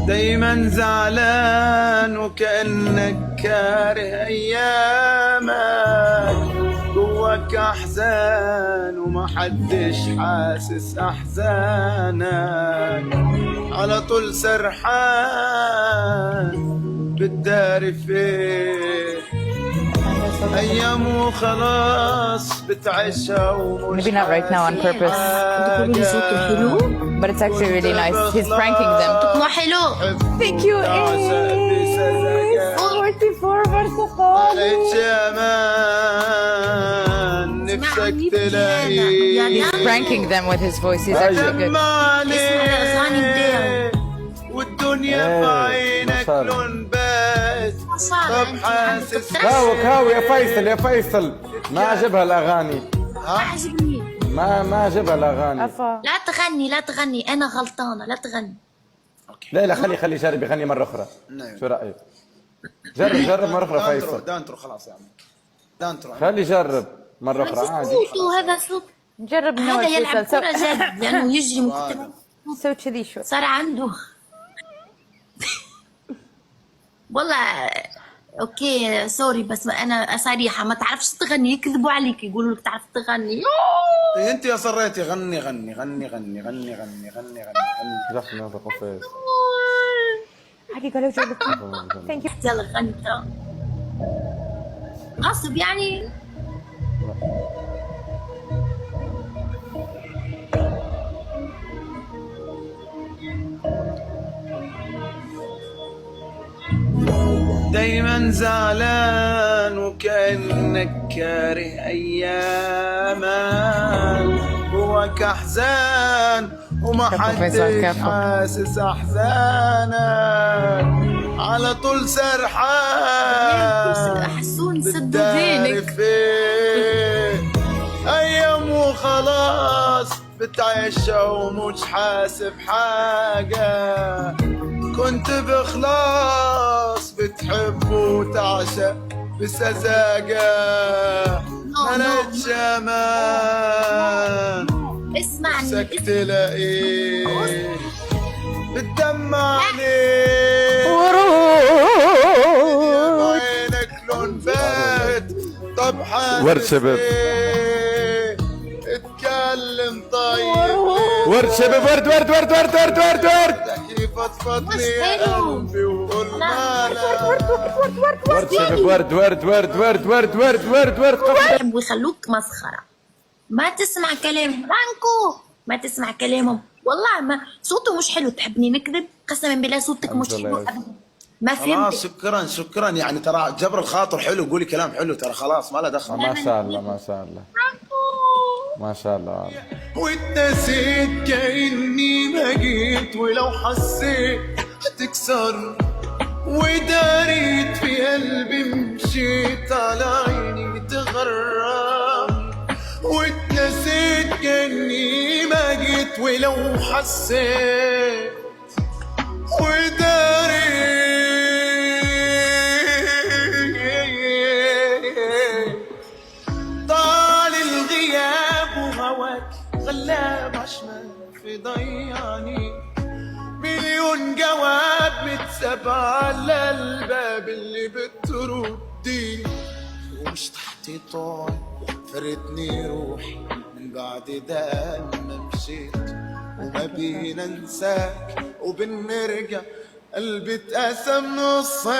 دايما زعلان وكأنك كاره أيامك، جواك أحزان ومحدش حاسس أحزانك، على طول سرحان بتداري فيه أيام وخلاص بتعيشها ومش Maybe not right now on purpose, but it's actually really nice. He's pranking them. مو حلو. Thank you. 44 برتقالي. نفسك تلاقي. He's pranking them with his voice. He's actually good. والدنيا في عينك لون بس. طب حاسس كاوي يا فيصل يا فيصل، ما عجبها الاغاني. عجبني. ما عجبها الاغاني. لا تغني لا تغني، انا غلطانه، لا تغني. لا خلي يجرب يغني مره اخرى. شو رايك؟ جرب مره اخرى فيصل. دانترو خلاص يا عمي، دانترو خلي يجرب مره اخرى عادي. صوته هذا صوت. نجرب هذا نوع يلعب فيصل. كرة جد لانه يجري مكتب. سوي كذي شوي. صار عنده والله. اوكي سوري، بس انا صريحه ما تعرفش تغني، يكذبوا عليك يقولوا لك تعرف تغني. انت يا صريتي غني غني غني غني غني غني غني غني زحمه هذا قفاز. حقيقة لو جربت. Thank you. يلا غني ترى غصب يعني. دايما زعلان وكأنك كاره أيامك، جواك أحزان ومحدش حاسس أحزانك، على طول سرحان حسون سدوا دينك. أيام وخلاص بتعيشها ومش حاسب حاجة، كنت بإخلاص بتحب وتعشق بسذاجة، ملقتش أمان اسمعني نفسك تلاقيه بتدمع عليك عينك لون بات. طب حاسس ورد شباب. اتكلم طيب. ورد شباب، ورد ورد ورد ورد ورد ورد ورد. فضفضني قلبي وقول مالك. ورد شباب، ورد ورد ورد ورد ورد ورد ورد ورد. يبغوا يخلوك مسخره، ما تسمع كلام رانكو، ما تسمع كلامهم. والله ما صوته مش حلو. تحبني نكذب؟ قسما بالله صوتك مش حلو ابدا. ما فهمت. شكرا شكرا، يعني ترى جبر الخاطر حلو، قولي كلام حلو ترى، خلاص ما له دخل. ما شاء الله ما شاء الله ما شاء الله. واتنسيت كأني ما جيت، ولو حسيت هتكسر وداريت في قلبي مشيت، على عيني تغرم. واتنسيت كأني ما جيت، ولو حسيت وداريت طال الغياب وهواك غلاب عشمان في ضيعني. مليون جواب متساب على الباب اللي بتردي، ومش تحتي طول فردني روحي من بعد ده ما مشيت. وما بينا انساك وبنرجع قلبي اتقسم نصين.